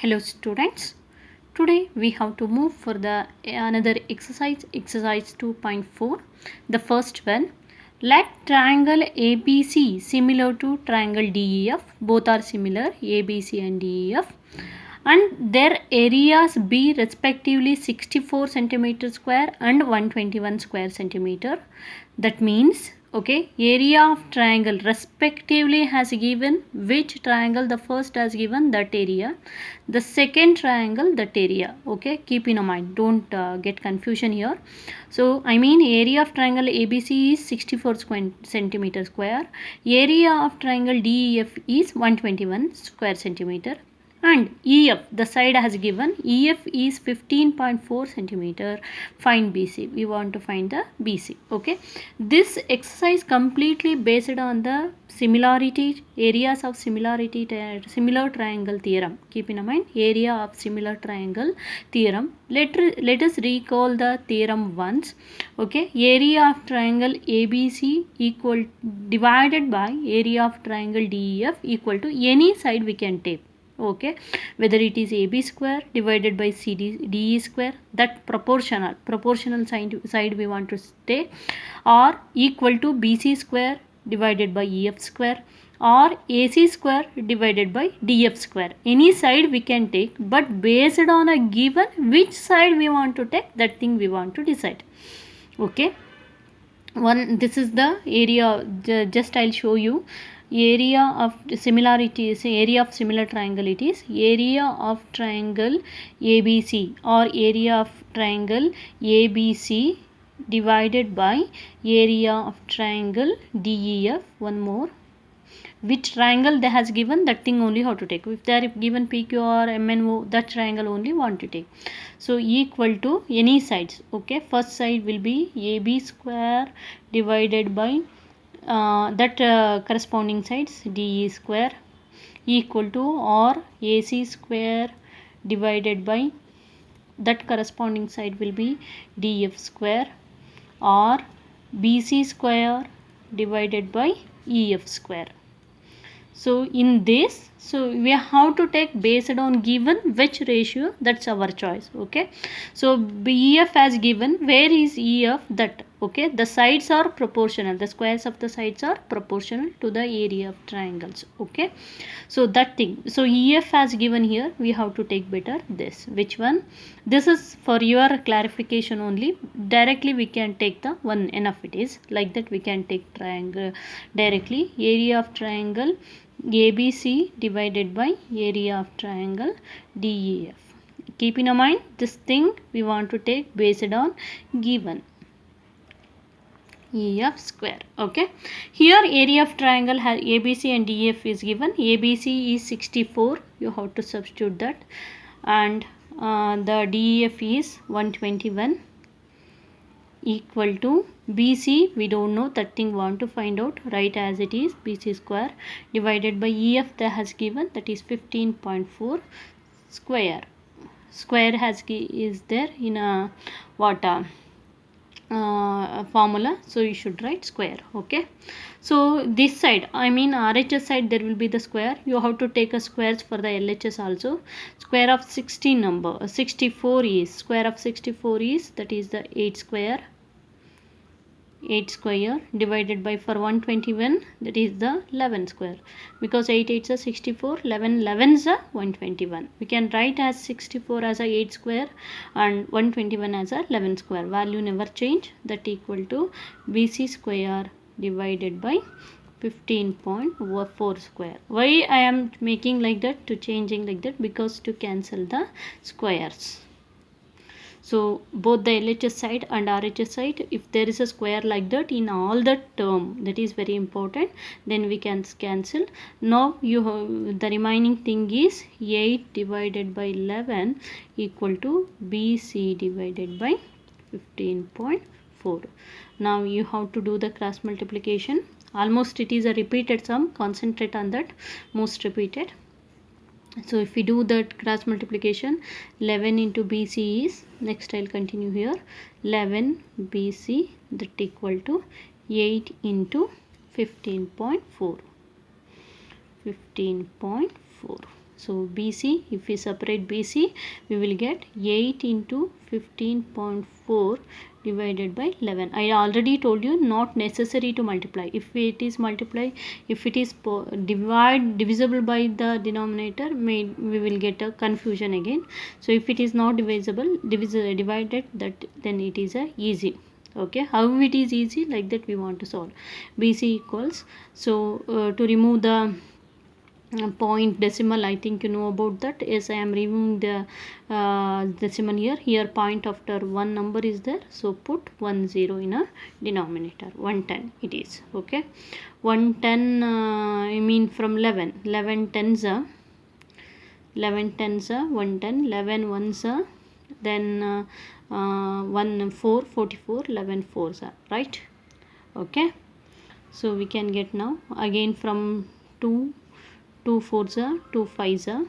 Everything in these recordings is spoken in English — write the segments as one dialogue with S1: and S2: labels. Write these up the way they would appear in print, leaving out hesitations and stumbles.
S1: Hello students. Today we have to move for the another exercise 2.4. The first one, let triangle ABC similar to triangle DEF, both are similar, ABC and DEF, and their areas be respectively 64 centimeter square and 121 square centimeter. That means area of triangle respectively has given which triangle. The first has given that area, the second triangle that area. Keep in mind, don't get confusion here. So I mean area of triangle ABC is 64 centimeter square, area of triangle DEF is 121 square centimeter, and EF, the side has given EF is 15.4 centimeter. Find BC. We want to find the BC. This exercise completely based on the similarity, areas of similarity, similar triangle theorem. Keep in mind, area of similar triangle theorem. Let us recall the theorem once. Area of triangle ABC equal divided by area of triangle DEF equal to any side we can take. Whether it is AB square divided by DE square, that proportional side we want to take, or equal to BC square divided by EF square, or AC square divided by DF square. Any side we can take, but based on a given which side we want to take, that thing we want to decide. This is the area. Just I'll show you. Area of similarity is area of similar triangle. It is area of triangle ABC or area of triangle ABC divided by area of triangle DEF. One more, which triangle they has given, that thing only how to take. If they are given PQ or MNO, that triangle only want to take. So equal to any sides. First side will be AB square divided by that corresponding sides DE square equal to, or AC square divided by that corresponding side will be DF square, or BC square divided by EF square. So in this, we have to take based on given which ratio, that's our choice. So EF has given, where is EF? That the sides are proportional, the squares of the sides are proportional to the area of triangles. So that thing, so EF has given here, we have to take better this. Which one? This is for your clarification only. Directly we can take the one, enough it is. Like that we can take triangle directly. Area of triangle ABC divided by area of triangle DEF. Keep in mind, this thing we want to take based on given EF square. Here area of triangle has ABC and DF is given. ABC is 64, you have to substitute that, and the DEF is 121 equal to BC, we don't know, that thing want to find out, right as it is, BC square divided by EF that has given, that is 15.4 square. Square is there in a formula, so you should write square. So this side, I mean RHS side, there will be the square. You have to take a squares for the LHS also. Square of 64 is, square of 64 is, that is the 8 square divided by, for 121, that is the 11 square, because 8 8s are 64, 11 11s are 121. We can write as 64 as a 8 square and 121 as a 11 square. Value never change. That equal to BC square divided by 15.4 square. Why I am making like that, to changing like that, because to cancel the squares. So both the LHS side and RHS side, if there is a square like that in all the term, that is very important, then we can cancel. Now you have, the remaining thing is 8 divided by 11 equal to BC divided by 15.4. Now you have to do the cross multiplication. Almost it is a repeated sum, concentrate on that, most repeated. So if we do that cross multiplication, 11 into BC is, next I'll continue here, 11 BC, that equal to 8 into 15.4. So BC, if we separate BC, we will get 8 into 15.4 divided by 11. I already told you not necessary to multiply. If it is divisible by the denominator, we will get a confusion again. So if it is not divided, that then it is a easy. Okay, how it is easy, like that we want to solve. BC equals, so to remove the point decimal, I think you know about that. Yes, I am removing the decimal here point after one number is there, so put 10 in a denominator. 110 it is. Okay, 110 I mean from 11 tens are 110, 11 ones are, then 1 4 44, 11 fours are, right? Okay, so we can get now again from 2 fours are, 2 fives are,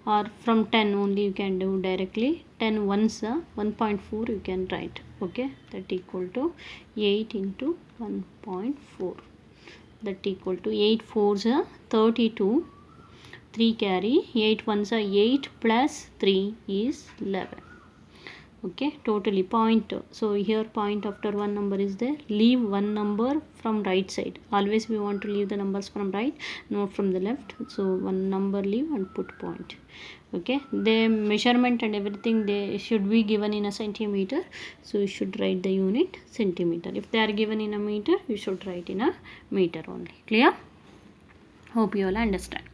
S1: or from 10 only you can do directly. 10 ones are, 1.4 you can write. Okay, that equal to 8 into 1.4, that equal to 8 fours are 32, 3 carry, 8 ones are 8 plus 3 is 11. Okay, totally point. So here point after one number is there, leave one number from right side. Always we want to leave the numbers from right, not from the left. So one number leave and put point. Okay, the measurement and everything they should be given in a centimeter, so you should write the unit centimeter. If they are given in a meter, you should write in a meter only. Clear? Hope you all understand.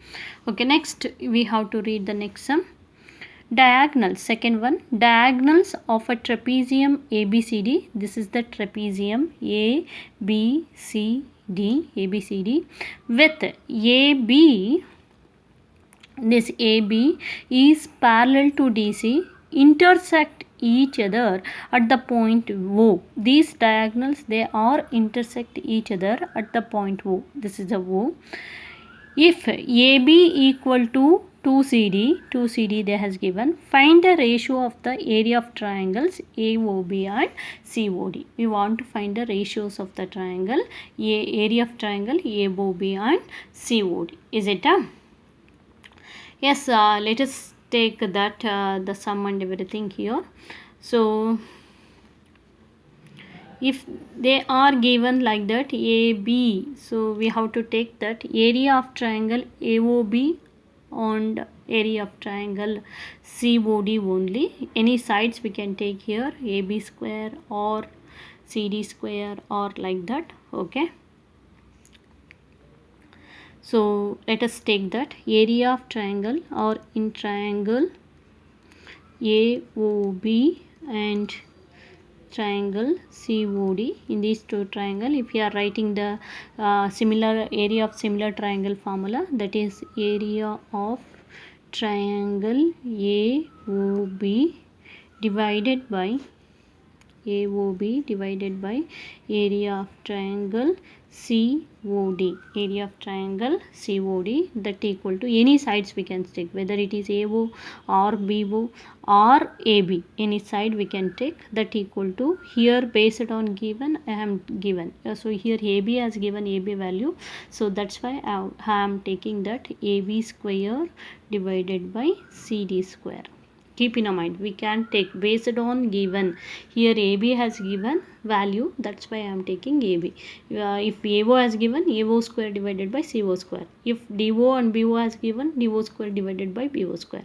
S1: Okay, next we have to read the next sum. Diagonals, second one, diagonals of a trapezium ABCD. This is the trapezium ABCD with AB, this AB is parallel to DC, intersect each other at the point O. These diagonals, they are intersect each other at the point O. This is the O. If AB equal to 2CD they has given, find the ratio of the area of triangles AOB and COD. We want to find the ratios of the triangle, area of triangle AOB and COD. Is it a? Yes, let us take that the sum and everything here. So if they are given like that AB, so we have to take that area of triangle AOB and area of triangle COD only. Any sides we can take here, AB square or CD square or like that. Okay, so let us take that area of triangle or in triangle AOB and triangle COD. In these two triangle, if you are writing the similar area of similar triangle formula, that is area of triangle AOB divided by area of triangle COD, area of triangle COD, that equal to any sides we can take, whether it is AO or BO or AB, any side we can take, that equal to, here based on given I am given, so here AB has given AB value, so that's why I am taking that AB square divided by CD square. Keep in mind, we can take based on given. Here AB has given value, that's why I am taking AB. If AO has given, AO square divided by CO square. If DO and BO has given, DO square divided by BO square.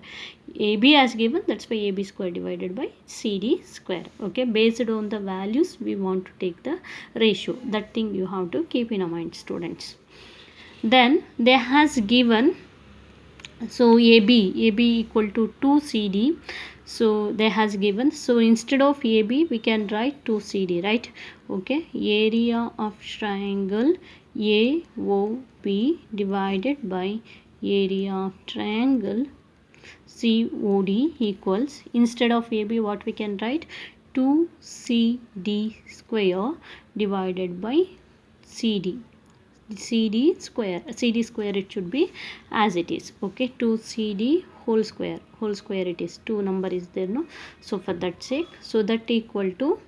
S1: AB has given, that's why AB square divided by CD square. Okay, based on the values we want to take the ratio. That thing you have to keep in mind, students. Then they has given, so AB equal to 2CD, so they has given, so instead of AB we can write 2CD, right? Okay, area of triangle AOB divided by area of triangle COD equals, instead of AB what we can write, 2CD square divided by CD square it should be as it is. Okay, 2CD whole square it is, 2 number is there, no? So for that sake, so that equal to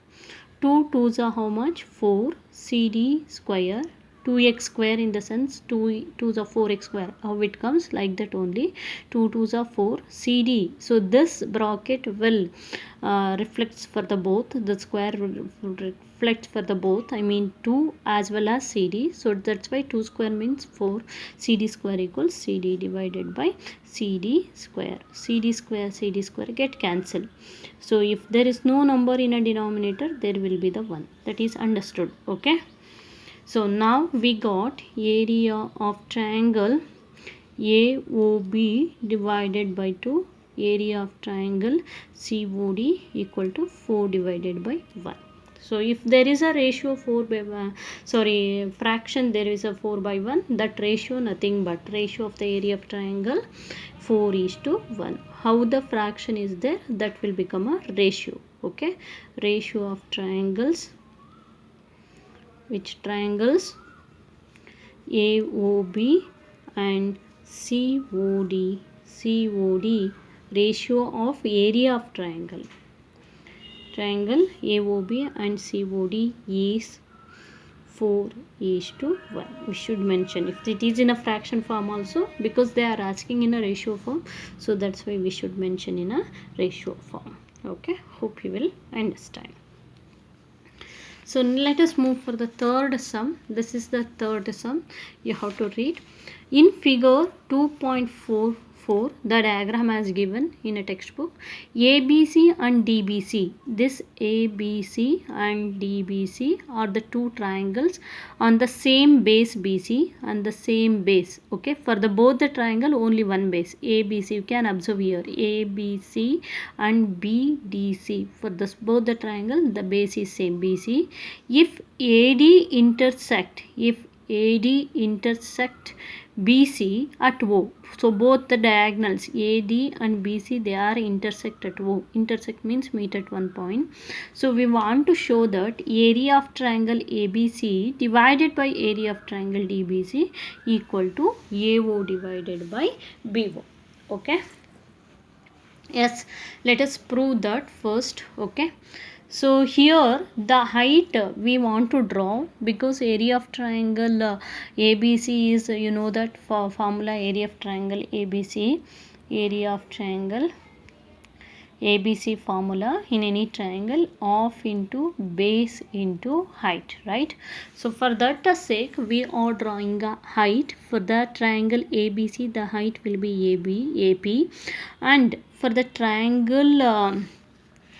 S1: 2 2s are how much, 4, CD square 2x square in the sense 2 2s are 4x square. How it comes? Like that only. 2 2s are 4 CD. So this bracket will reflects for the both. The square will reflect for the both. I mean 2 as well as CD. So that's why 2 square means 4. CD square equals CD divided by CD square. CD square get cancelled. So if there is no number in a denominator, there will be the 1. That is understood. Okay. So now we got area of triangle AOB divided by 2, area of triangle COD equal to 4 divided by 1. So if there is a ratio 4 by 1, fraction, there is a 4 by 1, that ratio nothing but ratio of the area of triangle 4 is to 1. How the fraction is there, that will become a ratio. Okay, ratio of triangles, which triangles AOB and COD ratio of area of triangle AOB and COD is 4 is to 1. We should mention if it is in a fraction form also, because they are asking in a ratio form, so that's why we should mention in a ratio form. Okay, hope you will understand. So let us move for the third sum. This is the third sum. You have to read. In figure 2.44, the diagram as given in a textbook. ABC and DBC. This ABC and DBC are the two triangles on the same base BC and the same base. Okay, for the both the triangle only one base ABC. You can observe here ABC and BDC. For this both the triangle, the base is same BC. If AD intersect BC at O. So both the diagonals AD and BC, they are intersect at O. Intersect means meet at one point. So we want to show that area of triangle ABC divided by area of triangle DBC equal to AO divided by BO. Okay. Yes, let us prove that first. Okay. So here the height we want to draw, because area of triangle ABC is, you know that for formula area of triangle ABC, area of triangle ABC formula in any triangle of into base into height, right? So for that sake we are drawing a height for the triangle ABC. The height will be AP, and for the triangle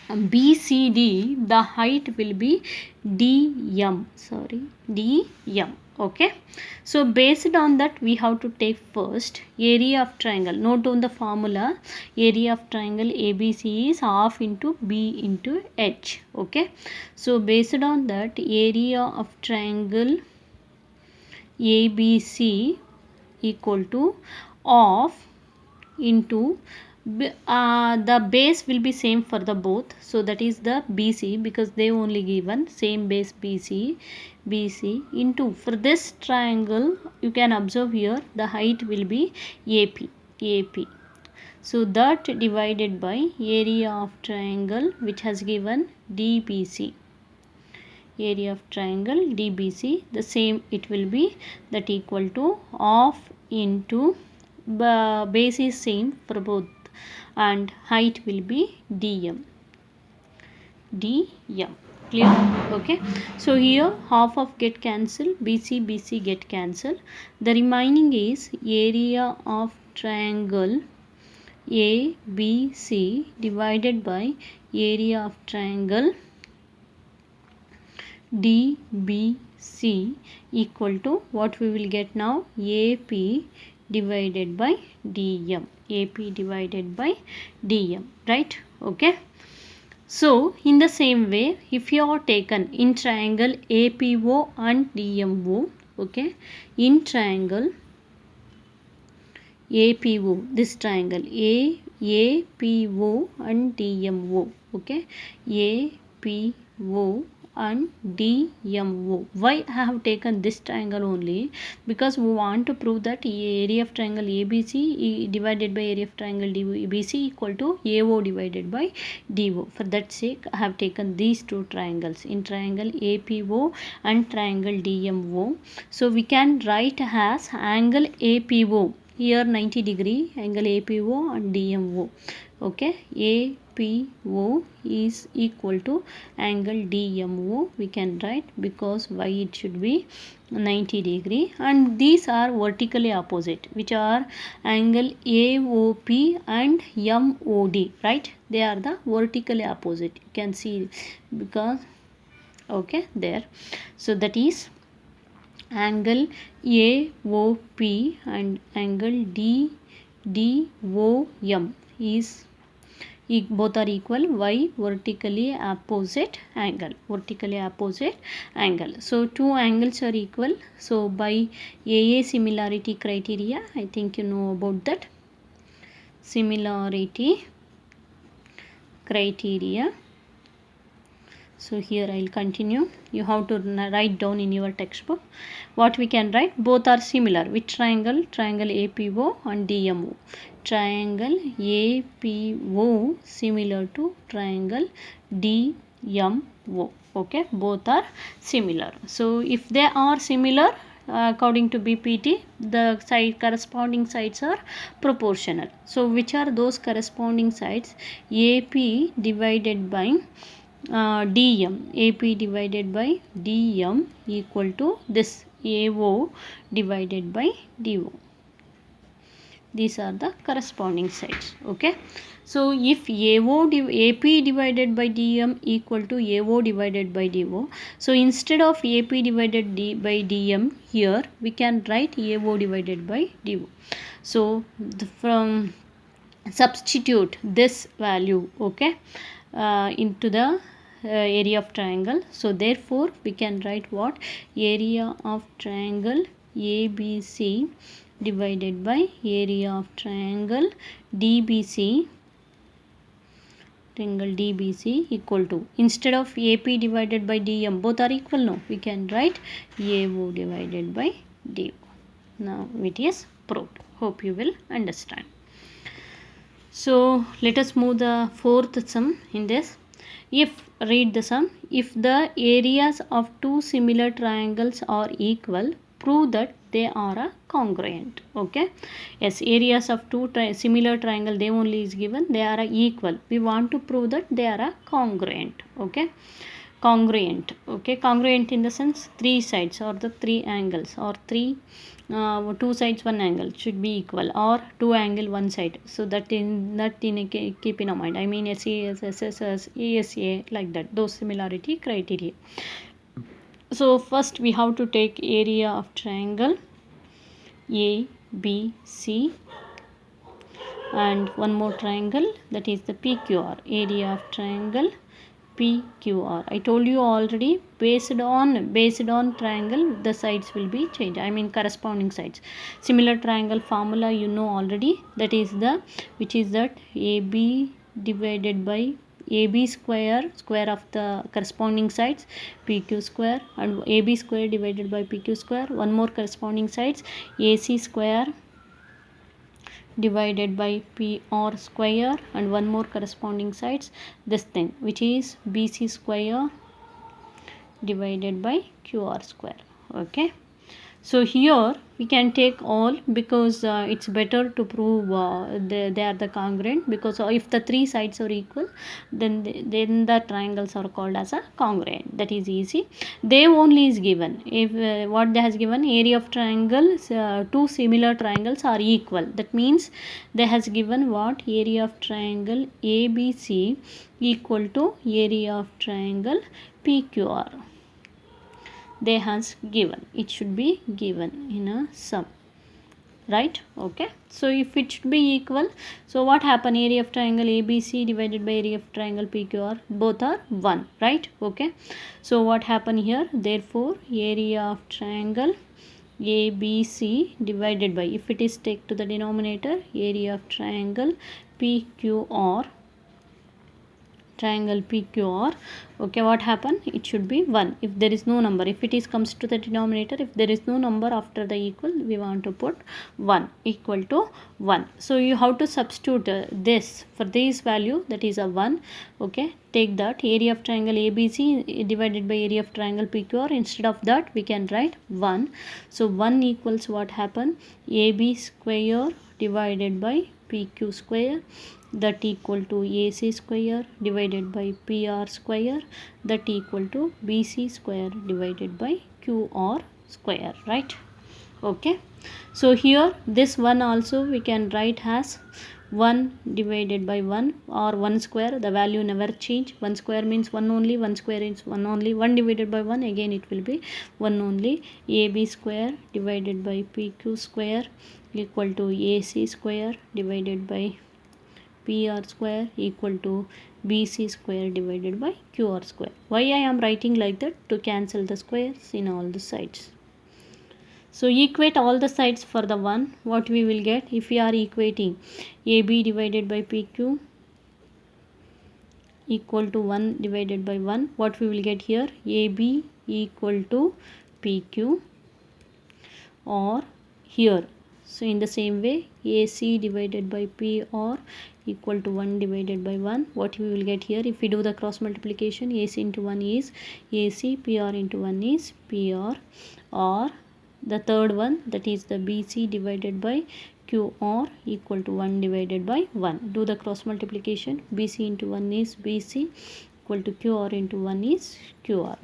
S1: BCD, the height will be DM. Okay. So based on that, we have to take first area of triangle. Note down the formula. Area of triangle ABC is half into B into H. Okay. So based on that, area of triangle ABC equal to half into the base will be same for the both, so that is the BC, because they only given same base BC into, for this triangle you can observe here the height will be AP. So that divided by area of triangle which has given DBC, area of triangle DBC, the same it will be, that equal to half into base is same for both and height will be DM. Clear? Okay. So here half of get cancelled, BC get cancelled. The remaining is area of triangle ABC divided by area of triangle DBC equal to what we will get now, AP divided by DM. AP divided by DM, right? Okay. So in the same way, if you are taken in triangle APO and DMO, okay, in triangle APO, this triangle APO and DMO, okay, APO and DMO. Why I have taken this triangle only? Because we want to prove that area of triangle ABC divided by area of triangle DBC equal to AO divided by DO. For that sake, I have taken these two triangles in triangle APO and triangle DMO. So we can write as angle APO. Here 90 degree angle APO and DMO. Okay, APO is equal to angle DMO. We can write, because why it should be 90 degree, and these are vertically opposite, which are angle AOP and MOD, right? They are the vertically opposite. You can see, because okay, there. So that is angle AOP and angle DOM is both are equal. Why? Vertically opposite angle. So two angles are equal. So by AA similarity criteria, I think you know about that similarity criteria. So here I will continue. You have to write down in your textbook. What we can write? Both are similar. Which triangle? Triangle APO and DMO. Triangle APO similar to triangle DMO. Okay, both are similar. So if they are similar, according to BPT, the corresponding sides are proportional. So which are those corresponding sides? AP divided by DM, AP divided by DM equal to this AO divided by DO. These are the corresponding sides. Okay, so if AP divided by DM equal to AO divided by DO, so instead of AP divided by DM, here we can write AO divided by DO. So from substitute this value, okay, into the area of triangle. So therefore we can write what? Area of triangle ABC divided by area of triangle DBC equal to, instead of AP divided by DM, both are equal, no, we can write AO divided by DO. Now it is proved. Hope you will understand. So let us move the fourth sum in this. Read the sum. If the areas of two similar triangles are equal, prove that they are congruent. Okay, yes, areas of two similar triangle, they only is given, they are equal. We want to prove that they are congruent. Okay, congruent. Okay, congruent in the sense three sides or the three angles, or two sides one angle should be equal, or two angle one side. So that keep in mind. I mean SAS, SSS, ESA, like that, those similarity criteria. So first we have to take area of triangle ABC and one more triangle, that is the PQR, area of triangle PQR. I told you already, based on triangle the sides will be changed. I mean corresponding sides. Similar triangle formula you know already, that is which is that AB divided by AB square of the corresponding sides, PQ square, and AB square divided by PQ square. One more corresponding sides, AC square divided by PR square, and one more corresponding sides, this thing, which is BC square divided by QR square. Okay, so here we can take all, because it's better to prove they are the congruent, because if the three sides are equal, then the triangles are called as a congruent. That is easy. They only is given. If what they has given, area of triangles, two similar triangles are equal. That means they has given what? Area of triangle ABC equal to area of triangle PQR. They has given, it should be given in a sum, right? Okay, so if it should be equal, so what happen? Area of triangle ABC divided by area of triangle PQR, both are 1, right? Okay, so what happen here? Therefore area of triangle ABC divided by, if it is take to the denominator, area of triangle PQR triangle PQR, okay, what happened? It should be 1 if there is no number. If it is comes to the denominator, if there is no number after the equal, we want to put 1 equal to 1. So you have to substitute this for this value, that is a 1. Okay, take that area of triangle ABC divided by area of triangle PQR. Instead of that, we can write 1. So 1 equals what happened? AB square divided by PQ square, that equal to AC square divided by PR square, that equal to BC square divided by QR square, right? Okay, so here this one also we can write as 1 divided by 1 or 1 square. The value never change. 1 square means 1 only, 1 square is 1 only. 1 divided by 1, again it will be 1 only. AB square divided by PQ square equal to AC square divided by PR square equal to BC square divided by QR square. Why I am writing like that? To cancel the squares in all the sides. So equate all the sides for the 1. What we will get? If we are equating AB divided by PQ equal to 1 divided by 1, what we will get here? AB equal to PQ, or here, so in the same way, AC divided by PR equal to 1 divided by 1. What we will get here? If we do the cross multiplication, AC into 1 is AC, PR into 1 is PR, or the third one, that is the BC divided by QR equal to 1 divided by 1. Do the cross multiplication. BC into 1 is BC equal to QR into 1 is QR.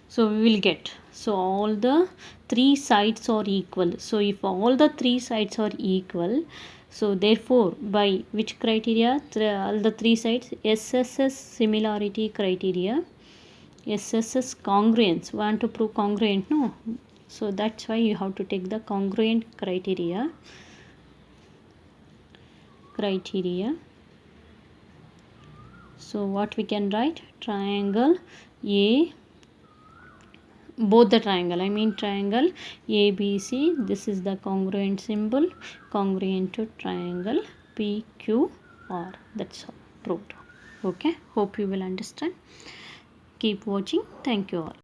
S1: So we will get, so all the three sides are equal. So if all the three sides are equal, so therefore by which criteria? All the three sides, SSS similarity criteria, SSS congruence. Want to prove congruent, no? So that's why you have to take the congruent criteria. So what we can write? Triangle A, both the triangle, I mean triangle ABC, this is the congruent symbol, congruent to triangle PQR. That's all proved. Okay, hope you will understand. Keep watching. Thank you all.